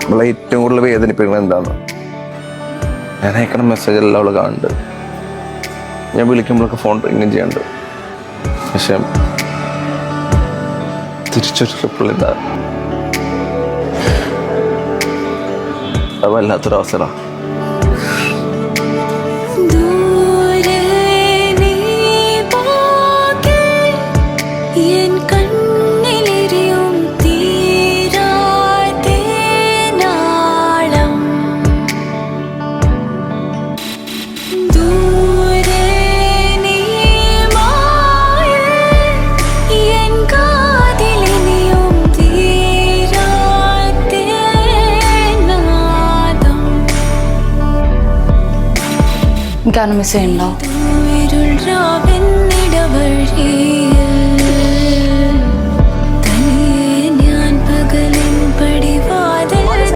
അവളെ ഏറ്റവും കൂടുതൽ വേദനിപ്പിക്കുന്നത് എന്താന്ന് ഞാൻ അയക്കണ മെസ്സേജ് എല്ലാം അവള് കാണുന്നുണ്ട്. ഞാൻ വിളിക്കുമ്പോഴൊക്കെ ഫോൺ റിങ്ങും ചെയ്യാണ്ട്. പക്ഷെ തിരിച്ചൊരു റിപ്ലൈ ഇല്ല. അത് വല്ലാത്തൊരവസരമാണ്. എനിക്കാണ് മിസ് ചെയ്യണ്ടോ?